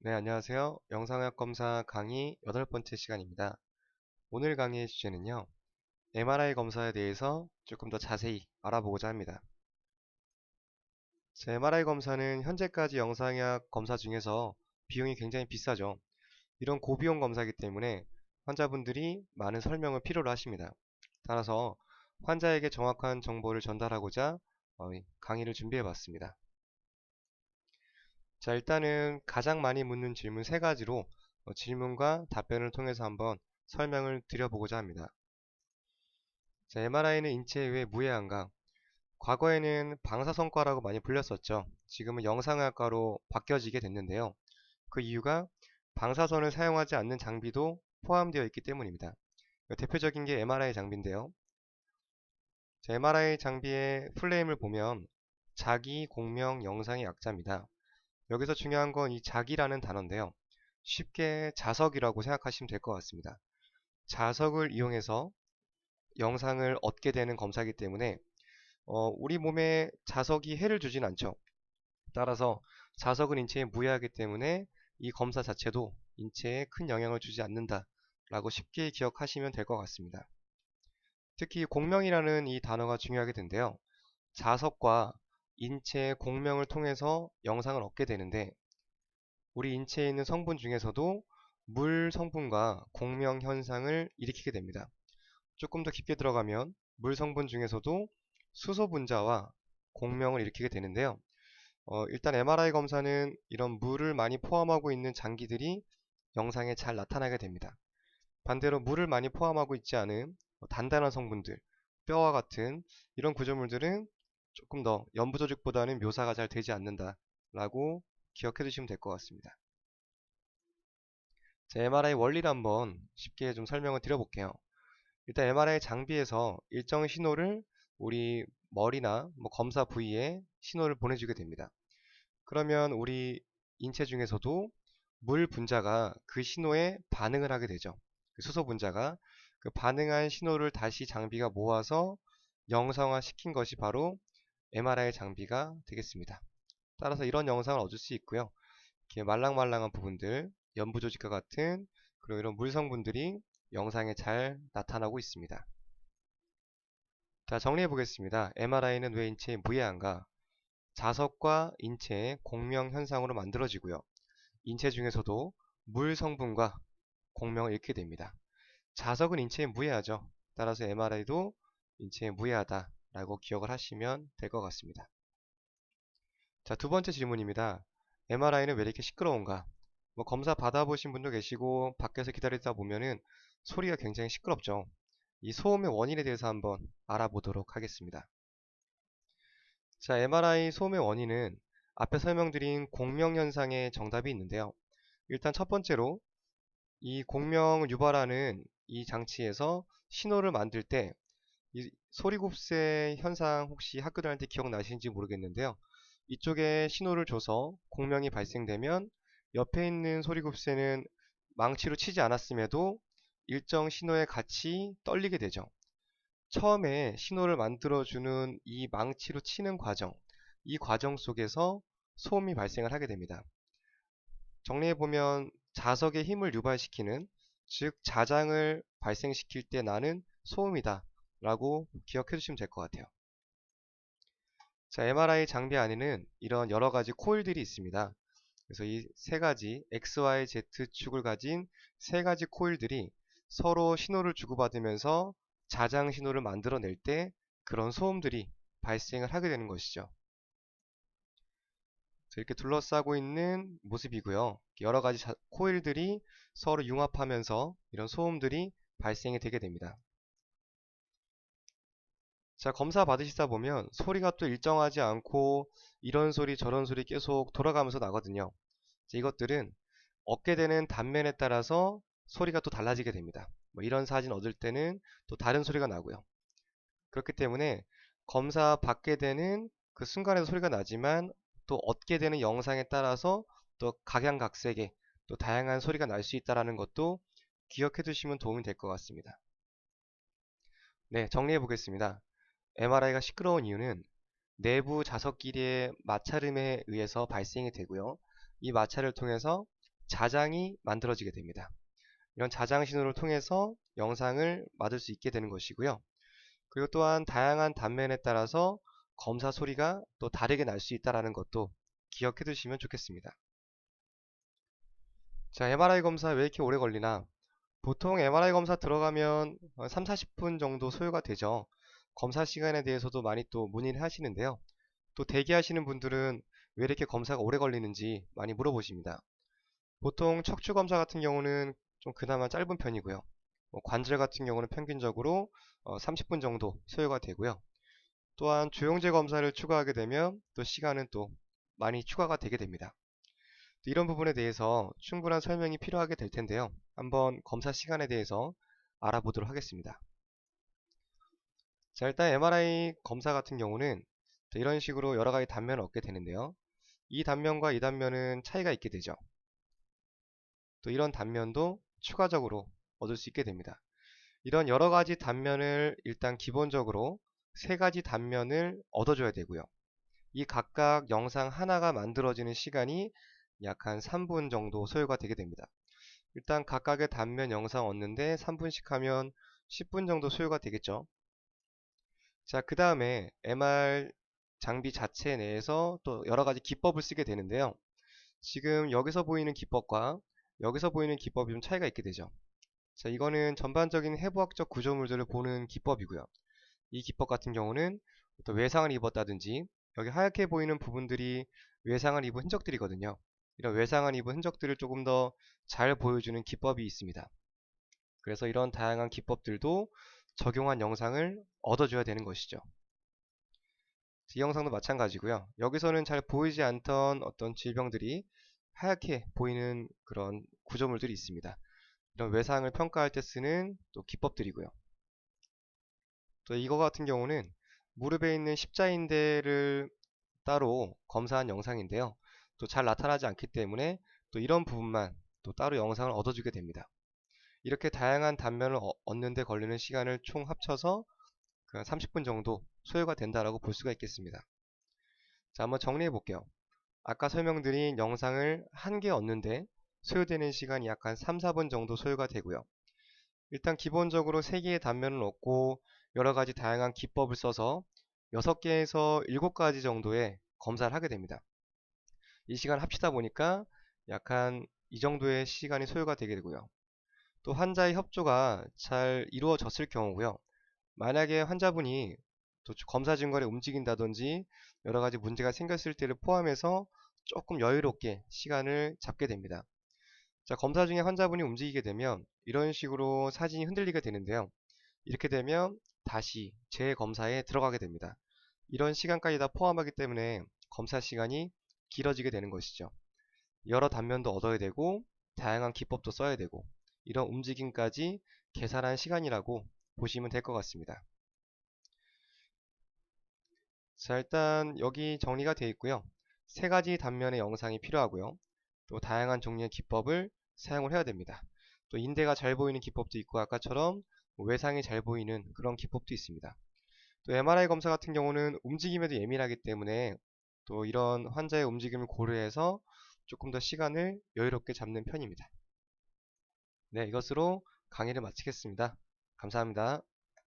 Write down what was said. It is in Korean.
네, 안녕하세요. 영상의학 검사 강의 8번째 시간입니다. 오늘 강의의 주제는요, MRI 검사에 대해서 조금 더 자세히 알아보고자 합니다. MRI 검사는 현재까지 영상의학 검사 중에서 비용이 굉장히 비싸죠. 이런 고비용 검사이기 때문에 환자분들이 많은 설명을 필요로 하십니다. 따라서 환자에게 정확한 정보를 전달하고자 강의를 준비해 봤습니다. 자, 일단은 가장 많이 묻는 질문 세 가지로 질문과 답변을 통해서 한번 설명을 드려보고자 합니다. 자, MRI는 인체에 왜 무해한가? 과거에는 방사선과라고 많이 불렸었죠. 지금은 영상의학과로 바뀌어지게 됐는데요. 그 이유가 방사선을 사용하지 않는 장비도 포함되어 있기 때문입니다. 대표적인 게 MRI 장비인데요. 자, MRI 장비의 풀네임을 보면 자기, 공명, 영상의 약자입니다. 여기서 중요한 건 이 자기라는 단어인데요. 쉽게 자석이라고 생각하시면 될 것 같습니다. 자석을 이용해서 영상을 얻게 되는 검사이기 때문에 우리 몸에 자석이 해를 주진 않죠. 따라서 자석은 인체에 무해하기 때문에 이 검사 자체도 인체에 큰 영향을 주지 않는다 라고 쉽게 기억하시면 될 것 같습니다. 특히 공명이라는 이 단어가 중요하게 된데요. 자석과 인체의 공명을 통해서 영상을 얻게 되는데 우리 인체에 있는 성분 중에서도 물 성분과 공명 현상을 일으키게 됩니다. 조금 더 깊게 들어가면 물 성분 중에서도 수소 분자와 공명을 일으키게 되는데요. 일단 MRI 검사는 이런 물을 많이 포함하고 있는 장기들이 영상에 잘 나타나게 됩니다. 반대로 물을 많이 포함하고 있지 않은 단단한 성분들, 뼈와 같은 이런 구조물들은 조금 더 연부 조직보다는 묘사가 잘 되지 않는다라고 기억해 두시면 될 것 같습니다. 자, MRI 원리를 한번 쉽게 좀 설명을 드려볼게요. 일단 MRI 장비에서 일정 신호를 우리 머리나 검사 부위에 신호를 보내주게 됩니다. 그러면 우리 인체 중에서도 물 분자가 그 신호에 반응을 하게 되죠. 그 수소 분자가 그 반응한 신호를 다시 장비가 모아서 영상화 시킨 것이 바로 MRI 장비가 되겠습니다. 따라서 이런 영상을 얻을 수 있고요. 이렇게 말랑말랑한 부분들, 연부조직과 같은 그리고 이런 물 성분들이 영상에 잘 나타나고 있습니다. 자, 정리해 보겠습니다. MRI는 왜 인체에 무해한가? 자석과 인체의 공명 현상으로 만들어지고요. 인체 중에서도 물 성분과 공명을 잃게 됩니다. 자석은 인체에 무해하죠. 따라서 MRI도 인체에 무해하다라고 기억을 하시면 될 것 같습니다. 자, 두 번째 질문입니다. MRI는 왜 이렇게 시끄러운가? 검사 받아보신 분도 계시고 밖에서 기다리다 보면은 소리가 굉장히 시끄럽죠. 이 소음의 원인에 대해서 한번 알아보도록 하겠습니다. 자, MRI 소음의 원인은 앞에 설명드린 공명 현상의 정답이 있는데요. 일단 첫 번째로 이 공명을 유발하는 이 장치에서 신호를 만들 때 이 소리곱새 현상 혹시 학교 다닐 때 기억나시는지 모르겠는데요. 이쪽에 신호를 줘서 공명이 발생되면 옆에 있는 소리곱새는 망치로 치지 않았음에도 일정 신호에 같이 떨리게 되죠. 처음에 신호를 만들어주는 이 망치로 치는 과정, 이 과정 속에서 소음이 발생을 하게 됩니다. 정리해보면 자석의 힘을 유발시키는, 즉 자장을 발생시킬 때 나는 소음이다 라고 기억해 주시면 될 것 같아요. 자, MRI 장비 안에는 이런 여러 가지 코일들이 있습니다. 그래서 이 세 가지 X, Y, Z 축을 가진 세 가지 코일들이 서로 신호를 주고받으면서 자장 신호를 만들어낼 때 그런 소음들이 발생을 하게 되는 것이죠. 이렇게 둘러싸고 있는 모습이고요. 여러 가지 코일들이 서로 융합하면서 이런 소음들이 발생이 되게 됩니다. 자, 검사 받으시다 보면 소리가 또 일정하지 않고 이런 소리 저런 소리 계속 돌아가면서 나거든요. 이것들은 얻게 되는 단면에 따라서 소리가 또 달라지게 됩니다. 이런 사진 얻을 때는 또 다른 소리가 나고요. 그렇기 때문에 검사 받게 되는 그 순간에도 소리가 나지만 또 얻게 되는 영상에 따라서 또 각양각색의 또 다양한 소리가 날 수 있다는 것도 기억해 두시면 도움이 될 것 같습니다. 네, 정리해 보겠습니다. MRI가 시끄러운 이유는 내부 자석끼리의 마찰음에 의해서 발생이 되고요. 이 마찰을 통해서 자장이 만들어지게 됩니다. 이런 자장 신호를 통해서 영상을 받을 수 있게 되는 것이고요. 그리고 또한 다양한 단면에 따라서 검사 소리가 또 다르게 날 수 있다는 것도 기억해 두시면 좋겠습니다. 자, MRI 검사 왜 이렇게 오래 걸리나? 보통 MRI 검사 들어가면 3, 40분 정도 소요가 되죠. 검사 시간에 대해서도 많이 또 문의를 하시는데요. 또 대기하시는 분들은 왜 이렇게 검사가 오래 걸리는지 많이 물어보십니다. 보통 척추 검사 같은 경우는 좀 그나마 짧은 편이고요. 관절 같은 경우는 평균적으로 30분 정도 소요가 되고요. 또한 조영제 검사를 추가하게 되면 또 시간은 또 많이 추가가 되게 됩니다. 이런 부분에 대해서 충분한 설명이 필요하게 될 텐데요. 한번 검사 시간에 대해서 알아보도록 하겠습니다. 자, 일단 MRI 검사 같은 경우는 이런 식으로 여러 가지 단면을 얻게 되는데요. 이 단면과 이 단면은 차이가 있게 되죠. 또 이런 단면도 추가적으로 얻을 수 있게 됩니다. 이런 여러 가지 단면을 일단 기본적으로 세 가지 단면을 얻어줘야 되고요. 이 각각 영상 하나가 만들어지는 시간이 약 한 3분 정도 소요가 되게 됩니다. 일단 각각의 단면 영상 얻는데 3분씩 하면 10분 정도 소요가 되겠죠. 자, 그 다음에 MR 장비 자체 내에서 또 여러 가지 기법을 쓰게 되는데요. 지금 여기서 보이는 기법과 여기서 보이는 기법이 좀 차이가 있게 되죠. 자, 이거는 전반적인 해부학적 구조물들을 보는 기법이고요. 이 기법 같은 경우는 어떤 외상을 입었다든지 여기 하얗게 보이는 부분들이 외상을 입은 흔적들이거든요. 이런 외상을 입은 흔적들을 조금 더 잘 보여주는 기법이 있습니다. 그래서 이런 다양한 기법들도 적용한 영상을 얻어줘야 되는 것이죠. 이 영상도 마찬가지고요. 여기서는 잘 보이지 않던 어떤 질병들이 하얗게 보이는 그런 구조물들이 있습니다. 이런 외상을 평가할 때 쓰는 또 기법들이고요. 또 이거 같은 경우는 무릎에 있는 십자인대를 따로 검사한 영상인데요. 또 잘 나타나지 않기 때문에 또 이런 부분만 또 따로 영상을 얻어주게 됩니다. 이렇게 다양한 단면을 얻는 데 걸리는 시간을 총 합쳐서 30분 정도 소요가 된다라고 볼 수가 있겠습니다. 자, 한번 정리해 볼게요. 아까 설명드린 영상을 한 개 얻는데 소요되는 시간이 약 한 3, 4분 정도 소요가 되고요. 일단 기본적으로 3개의 단면을 얻고 여러 가지 다양한 기법을 써서 6개에서 7가지 정도의 검사를 하게 됩니다. 이 시간 합치다 보니까 약간 이 정도의 시간이 소요가 되게 되고요. 또 환자의 협조가 잘 이루어졌을 경우고요. 만약에 환자분이 또 검사 증거를 움직인다든지 여러 가지 문제가 생겼을 때를 포함해서 조금 여유롭게 시간을 잡게 됩니다. 자, 검사 중에 환자분이 움직이게 되면 이런 식으로 사진이 흔들리게 되는데요. 이렇게 되면 다시 재검사에 들어가게 됩니다. 이런 시간까지 다 포함하기 때문에 검사 시간이 길어지게 되는 것이죠. 여러 단면도 얻어야 되고 다양한 기법도 써야 되고 이런 움직임까지 계산한 시간이라고 보시면 될 것 같습니다. 자, 일단 여기 정리가 되어 있고요. 세 가지 단면의 영상이 필요하고요. 또 다양한 종류의 기법을 사용을 해야 됩니다. 또 인대가 잘 보이는 기법도 있고 아까처럼 외상이 잘 보이는 그런 기법도 있습니다. 또 MRI 검사 같은 경우는 움직임에도 예민하기 때문에 또 이런 환자의 움직임을 고려해서 조금 더 시간을 여유롭게 잡는 편입니다. 네, 이것으로 강의를 마치겠습니다. 감사합니다.